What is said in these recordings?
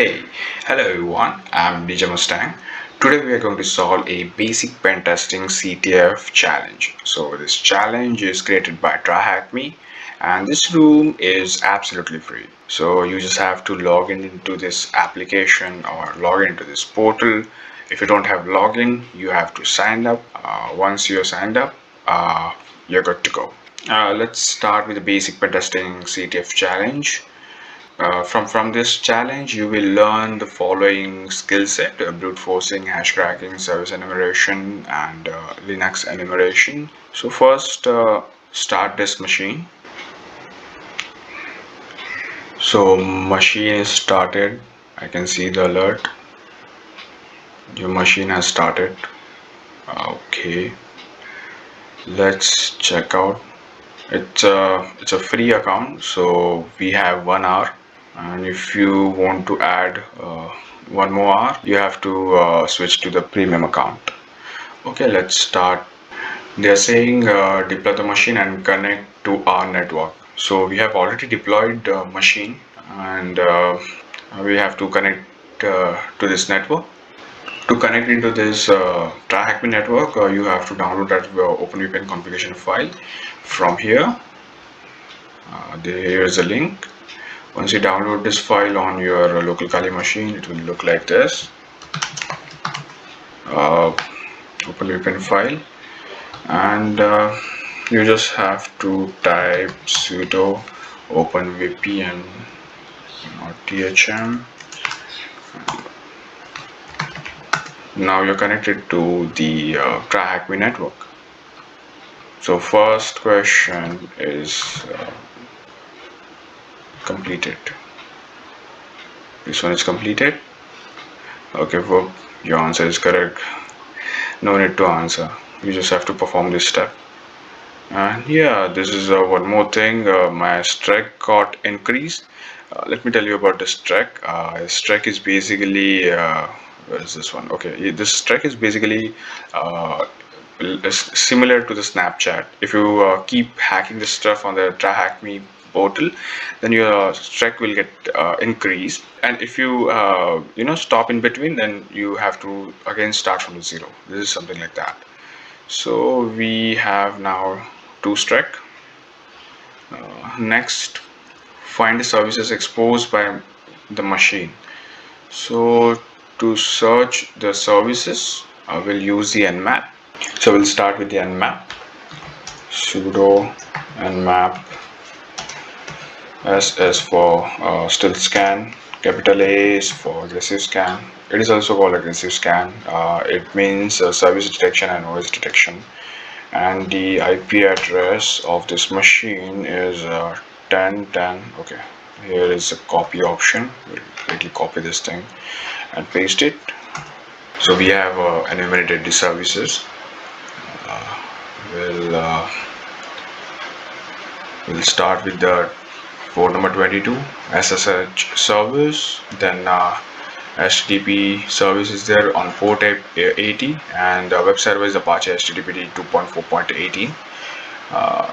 Hey, hello everyone, I'm DJ Mustang. Today we are going to solve a basic pen testing CTF challenge. So this challenge is created by TryHackMe and this room is absolutely free. So you just have to log in into this application or log into this portal. If you don't have login, you have to sign up. Once you're signed up, you're good to go. Let's start with the basic pen testing CTF challenge. From this challenge, you will learn the following skill set: brute forcing, hash cracking, service enumeration, and Linux enumeration. So first, start this machine. So machine is started. I can see the alert. Your machine has started. Okay, let's check out. It's a free account, so we have 1 hour. And if you want to add 1 more hour, you have to switch to the premium account. Okay, let's start. They're saying deploy the machine and connect to our network. So we have already deployed the machine and we have to connect to this network. To connect into this TryHackMe network, you have to download that OpenVPN configuration file from here. Here is a link. Once you download this file on your local Kali machine, it will look like this. OpenVPN file, and you just have to type sudo openvpn or thm. Now you're connected to the TryHackMe network. So first question is completed. This one is completed. Okay, well, your answer is correct. No need to answer. You just have to perform this step. And yeah, this is one more thing. My strike got increased. Let me tell you about the strike. Strike is basically where is this one? Okay, this strike is basically similar to the Snapchat. If you keep hacking the stuff on the TryHackMe portal, then your strike will get increased. And if you stop in between, then you have to again start from the zero. This is something like that. So we have now 2 strike. Next, find the services exposed by the machine. So to search the services, we'll use the Nmap. So we'll start with the Nmap. Sudo Nmap. S is for stealth scan. Capital A is for aggressive scan. It is also called aggressive scan. It means service detection and OS detection. And the IP address of this machine is 1010. Okay, here is a copy option. We'll quickly copy this thing and paste it. So we have enumerated the services. We'll start with the port number 22 SSH service, then HTTP service is there on port 80, and web server is Apache HTTP 2.4.18.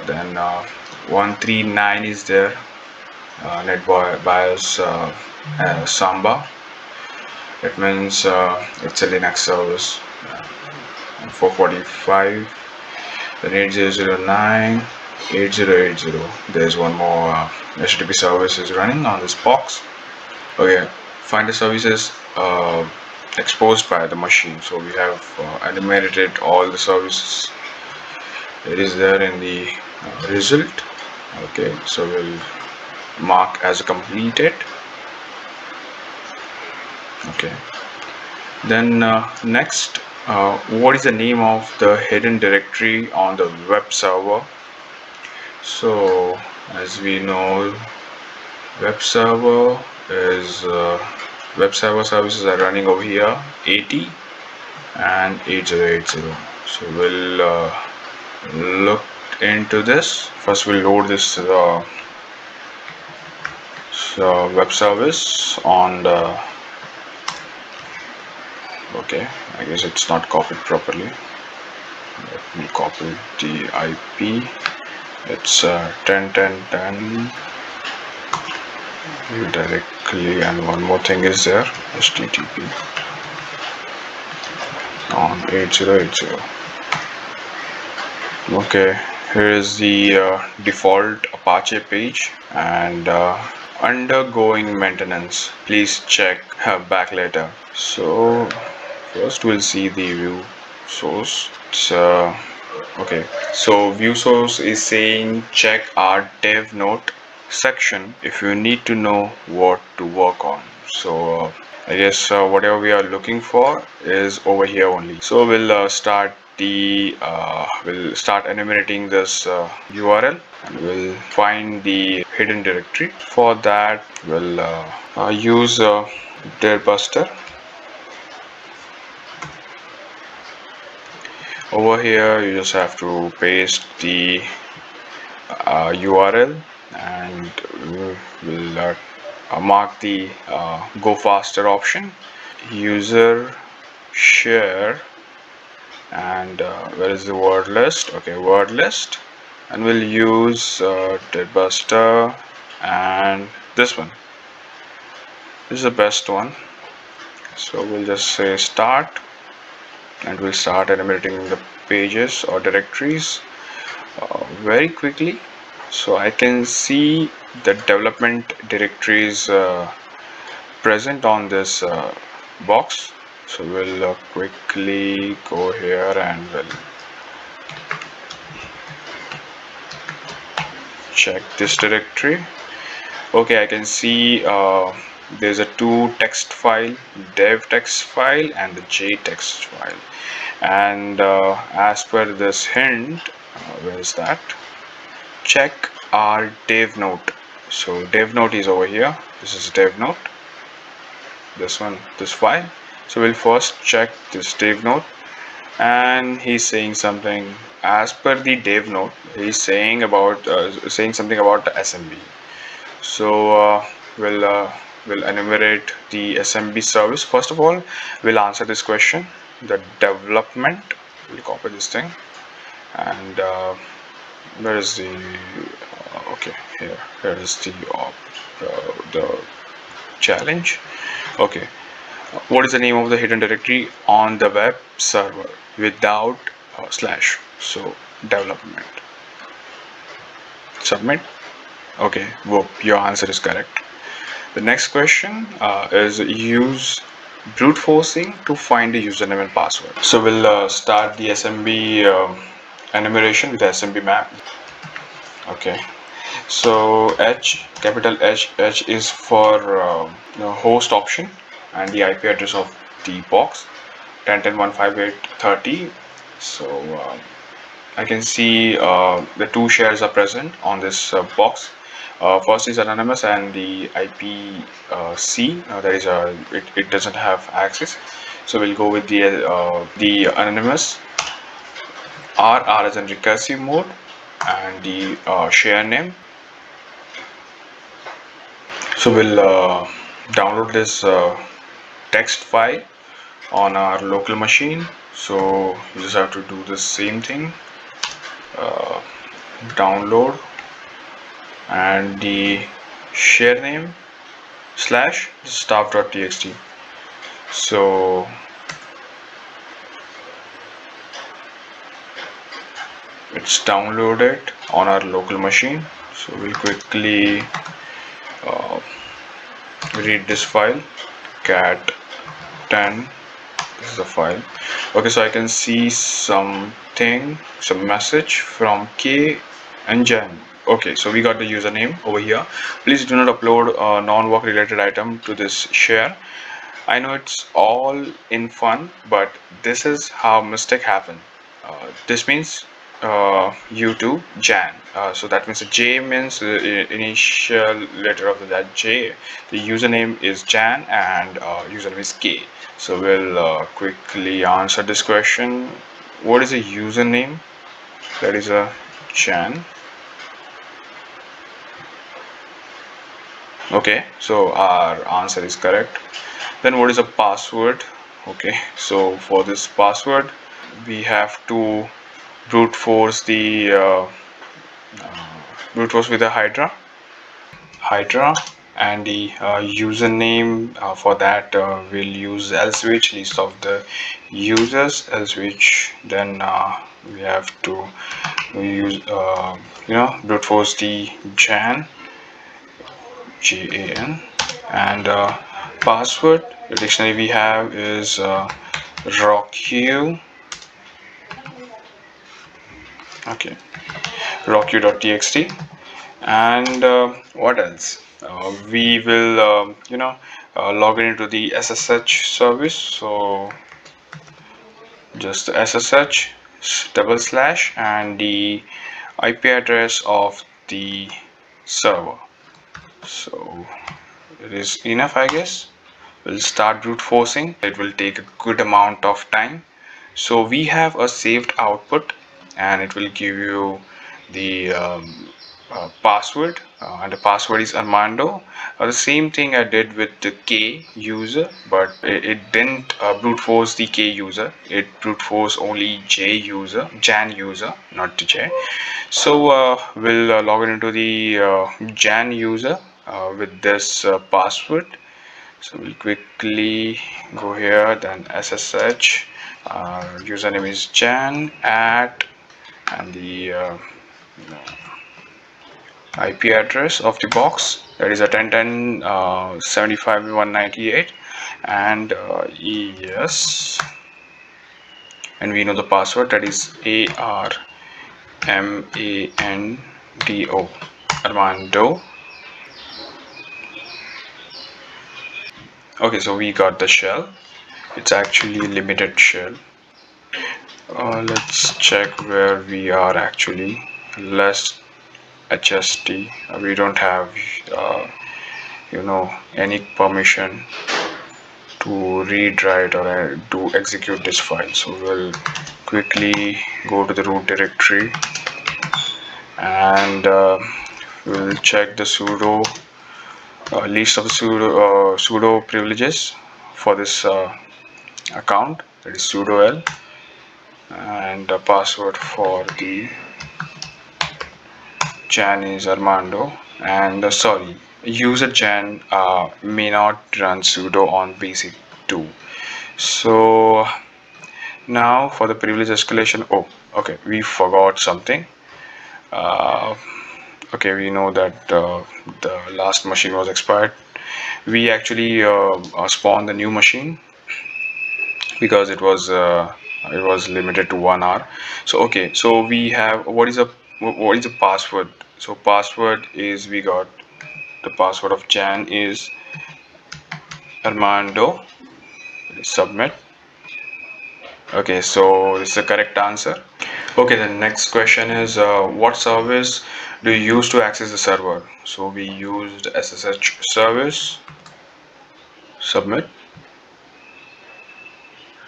Then 139 is there, NetBIOS Samba. It means it's a Linux service. And 445, then 8009, 8080. There's one more HTTP service is running on this box. Okay, find the services exposed by the machine. So we have enumerated all the services. It is there in the result. Okay, so we'll mark as completed. Okay, then next, what is the name of the hidden directory on the web server? So as we know, web server services are running over here 80 and 8080. So we'll look into this. First we'll load this web service on the, okay, I guess it's not copied properly. Let me copy the IP. It's 10.10.10 redirect quickly, and one more thing is there, http on 8080. Okay, here is the default Apache page, and undergoing maintenance. Please check back later. So first we'll see the view source. It's okay. So view source is saying check our dev note section if you need to know what to work on. So I guess whatever we are looking for is over here only. So we'll start enumerating this URL, and we'll find the hidden directory. For that we'll use Buster. Over here you just have to paste the URL, and we'll mark the go faster option, user share, and where is the word list? Okay, word list, and we'll use Buster, and this one. This is the best one. So we'll just say start, and we'll start enumerating the pages or directories very quickly. So I can see the development directories present on this box. So we'll quickly go here and we'll check this directory. Okay, I can see there's a two text file, dev text file and the J text file, and as per this hint, where is that? Check our dev note. So dev note is over here. This is dev note, this one, this file. So we'll first check this dev note, and he's saying something. As per the dev note, he's saying something about the SMB. So we'll enumerate the SMB service. First of all, we'll answer this question. The development. We'll copy this thing, and where is the okay, here is the challenge. Okay, what is the name of the hidden directory on the web server without slash? So development. Submit. Okay, whoop, your answer is correct. The next question is use brute forcing to find the username and password. So we'll start the SMB enumeration with Smbmap. Okay, so capital H is for host option, and the IP address of the box 10.10.158.30. So I can see the two shares are present on this box. First is anonymous, and the IPC that is it doesn't have access. So we'll go with the anonymous. R is in recursive mode, and the share name. So we'll download this text file on our local machine. So you just have to do the same thing. Download, and the share name slash staff.txt. So it's downloaded on our local machine. So we'll quickly read this file. Cat 10, this is the file. Okay, so I can see some message from K and Jen. Okay, so we got the username over here. Please do not upload a non-work related item to this share. I know it's all in fun, but this is how mistake happen. This means U2 Jan. So that means the J means the initial letter of that J. The username is Jan, and username is K. So we'll quickly answer this question. What is a username? That is a Jan. Okay, so our answer is correct. Then what is a password? Okay, so for this password we have to brute force with the Hydra. and the username for that we'll use else which list of the users, else which. Then we have to use brute force the jan and password. The dictionary we have is Rockyou. Okay, Rockyou.txt. And what else? We will log in into the SSH service. So just the SSH double slash and the IP address of the server. So it is enough, I guess. We'll start brute forcing. It will take a good amount of time. So we have a saved output, and it will give you the password, and the password is Armando. The same thing I did with the K user, but it didn't brute force the K user. It brute force only Jan user, not the J. So we'll log in into the Jan user with this password. So we'll quickly go here, then SSH, username is Jan at, and the IP address of the box, that is a 1010 75 198, and yes, and we know the password, that is ARMANDO, Armando. Okay, so we got the shell. It's actually limited shell. Let's check where we are actually. Less HST. We don't have any permission to read, write, or to execute this file. So we'll quickly go to the root directory, and we'll check the sudo list of sudo privileges for this account, that is sudo l, and the password for the Jan is Armando, and sorry, user Jan may not run sudo on basic 2. So now for the privilege escalation. Oh, okay, we forgot something. Okay, we know that the last machine was expired. We actually spawned the new machine because it was limited to 1 hour. So okay, so we have, what is the password? So password is, we got the password of Jan is Armando. Submit. Okay, so this is the correct answer. Okay, the next question is what service do you use to access the server? So we used SSH service. Submit.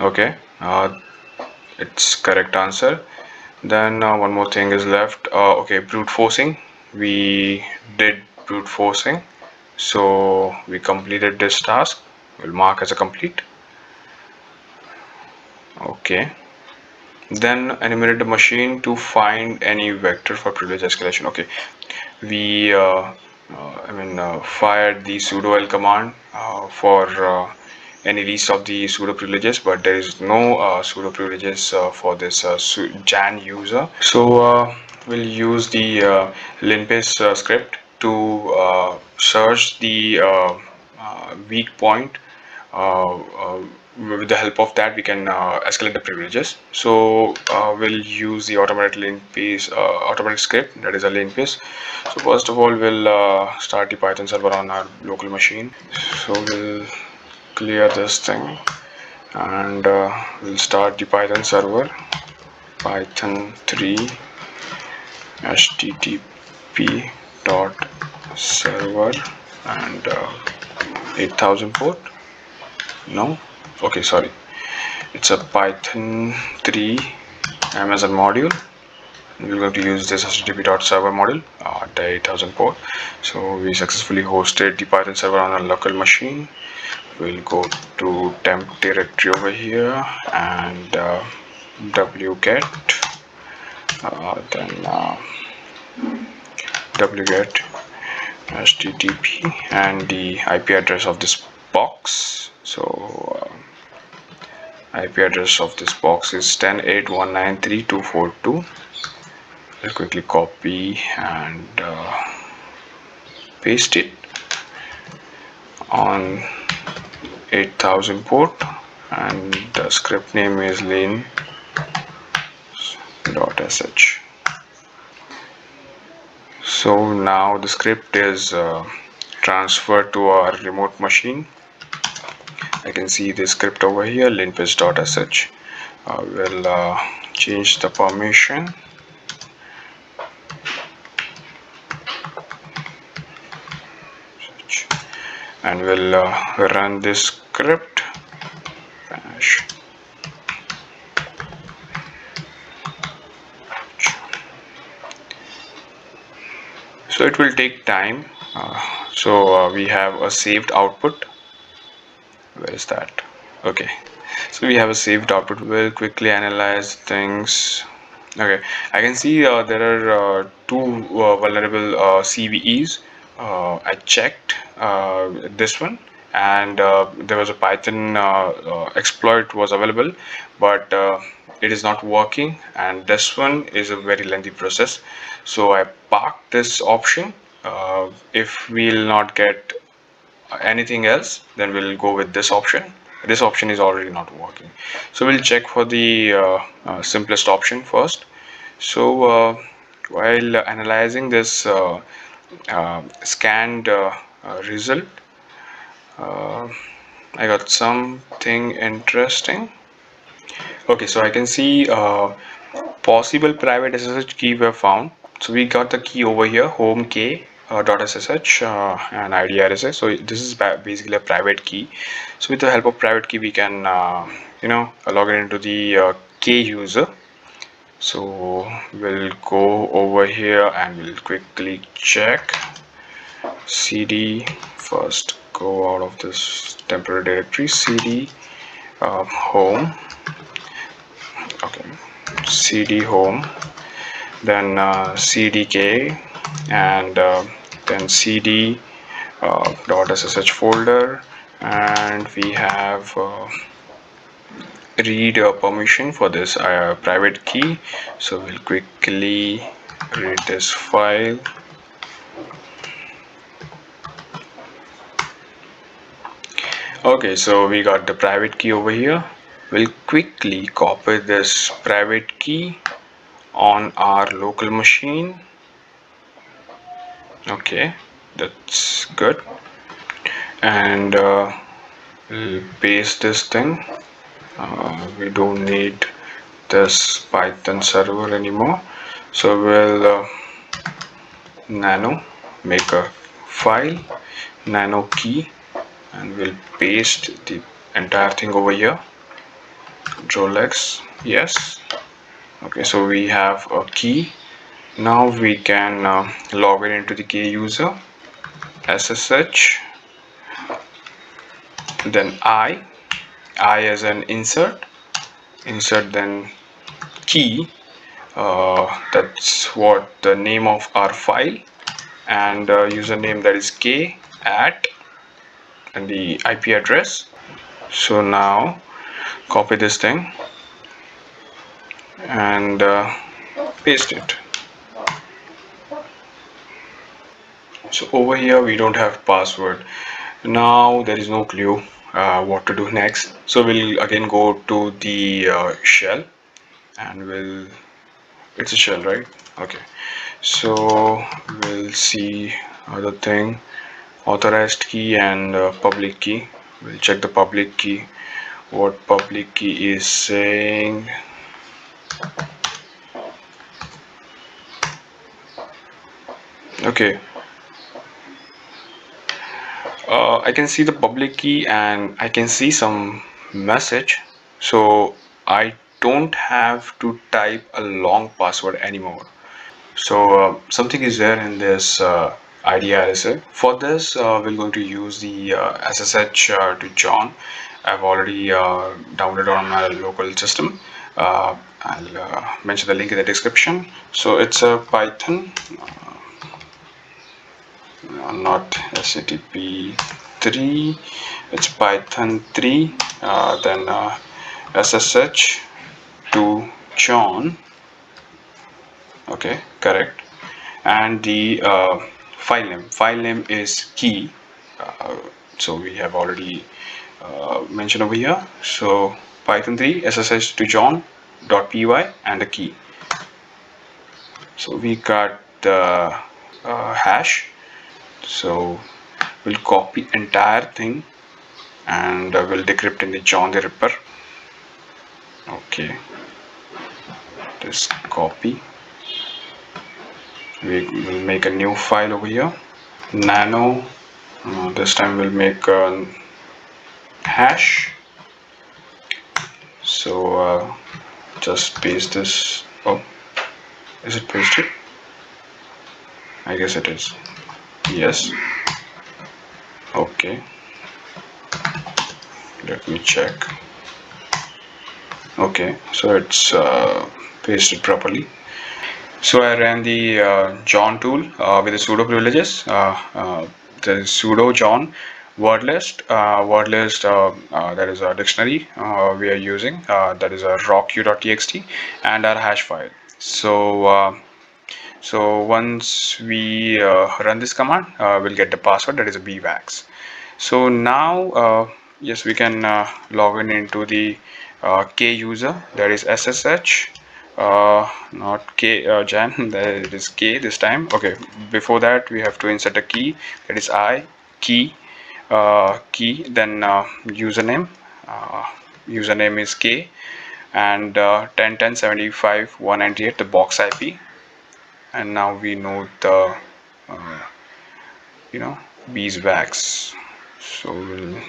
Okay, it's correct answer. Then one more thing is left. Okay, brute forcing. We did brute forcing, so we completed this task. We'll mark as a complete. Okay. Then enumerate the machine to find any vector for privilege escalation. Okay, we fired the sudo l command for any list of the sudo privileges, but there is no sudo privileges for this Jan user. So we'll use the Linpeas script to search the weak point. With the help of that, we can escalate the privileges. So we'll use the automatic script, that is a Linpeas. So first of all, we'll start the Python server on our local machine. So we'll clear this thing, and we'll start the Python server. Python 3 http dot server and 8000 port. No, okay, sorry, it's a Python 3 Amazon module. We're going to use this http.server module at the 8000 port. So we successfully hosted the Python server on a local machine. We'll go to temp directory over here and wget, then wget HTTP and the IP address of this box. So IP address of this box is 10.8.193.242. I'll quickly copy and paste it on 8000 port, and the script name is lin.sh. So now the script is transferred to our remote machine. I can see the script over here, linpeas.sh. We'll change the permission. And we'll run this script. Bash. So it will take time. So we have a saved output. Where is that? Okay, so we have a saved output. We'll quickly analyze things. Okay, I can see there are two vulnerable CVEs. I checked this one, and there was a Python exploit was available, but it is not working, and this one is a very lengthy process. So I parked this option. If we'll not get anything else, then we'll go with this option. This option is already not working, so we'll check for the simplest option first. So while analyzing this scanned result, I got something interesting. Okay, so I can see possible private SSH key were found. So we got the key over here, home k .ssh and ID RSA. So this is basically a private key. So with the help of private key, we can log in into the k user. So we'll go over here and we'll quickly check cd. First go out of this temporary directory, cd home. Okay, cd home, then cdk, and then cd .ssh folder, and we have read permission for this private key. So we'll quickly read this file. Okay, so we got the private key over here. We'll quickly copy this private key on our local machine. Okay, that's good. And we'll paste this thing. We don't need this Python server anymore, so we'll nano make a file, nano key, and we'll paste the entire thing over here. Control X, yes. Okay, so we have a key. Now we can log in into the key user, SSH, then I as an insert, then key, that's what the name of our file, and username, that is k at, and the IP address. So now copy this thing and paste it. So over here we don't have password. Now there is no clue what to do next. So we'll again go to the shell, and it's a shell, right? Okay, so we'll see other thing, authorized key and public key. We'll check the public key, what public key is saying. Okay, I can see the public key and I can see some message, so I don't have to type a long password anymore. So something is there in this ID RSA. For this we're going to use the SSH to John. I've already downloaded on my local system. I'll mention the link in the description. So it's a Python not SATP 3, it's Python 3, then SSH to John. Okay, correct. And the file name is key. uh, so we have already mentioned over here. So Python 3 SSH to John .py and the key. So we got the hash. So we'll copy entire thing and we'll decrypt in the John the Ripper. Okay, just copy. We will make a new file over here. Nano. This time we'll make a hash. So just paste this. Oh, is it pasted? I guess it is. Yes. Okay. Let me check. Okay, so it's pasted properly. So I ran the John tool with the sudo privileges. The sudo John wordlist. That is a dictionary we are using. That is a Rockyou.txt and our hash file. So once we run this command, we'll get the password, that is a bvax. So now yes, we can log in into the k user, that is SSH, not k Jan, that is k this time. Okay, before that we have to insert a key, that is I key, then username. Username is k, and 10.10.75.198 the box IP. And now we know the beeswax. So we'll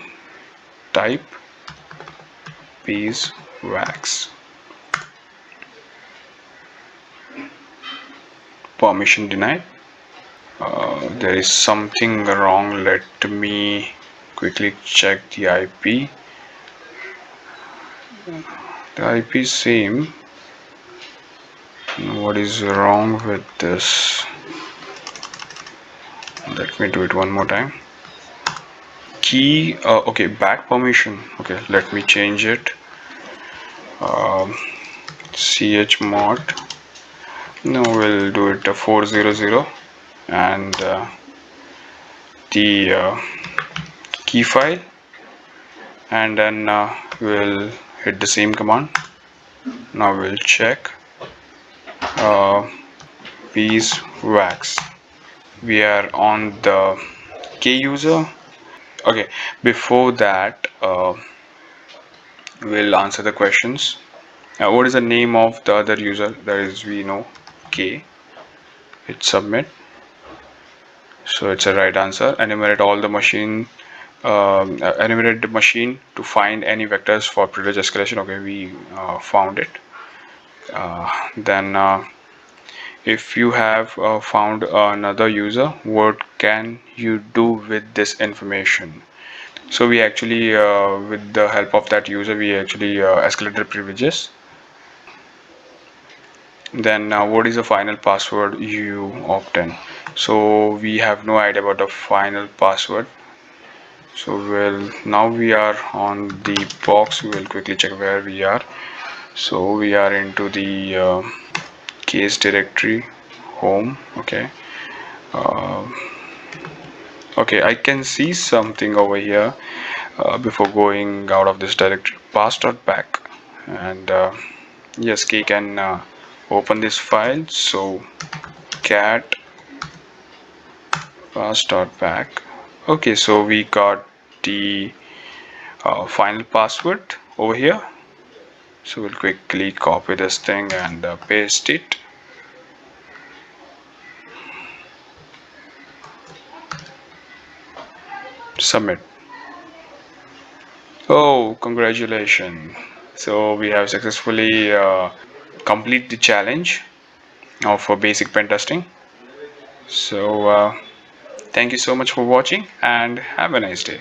type beeswax. Permission denied. There is something wrong. Let me quickly check the IP. The IP is same. What is wrong with this? Let me do it one more time. Key. Okay, back permission. Okay, let me change it. Chmod. No, we'll do it 400, and the key file, and then we'll hit the same command. Now we'll check beeswax. We are on the k user. Okay, before that we'll answer the questions. What is the name of the other user? That is, we know k. Hit submit. So it's a right answer. Enumerate all the machine. Enumerate the machine to find any vectors for privilege escalation. Okay, we found it. Then if you have found another user, what can you do with this information? So we actually with the help of that user, we actually escalated privileges. Then what is the final password you opt in? So we have no idea about the final password. So now we are on the box. We will quickly check where we are. So we are into the case directory, home. Okay. Okay, I can see something over here before going out of this directory. Pass.back, and yes, K can open this file. So cat pass.back. Okay, so we got the final password over here. So we'll quickly copy this thing and paste it. Submit. Oh, congratulations. So we have successfully complete the challenge of basic pen testing. So thank you so much for watching and have a nice day.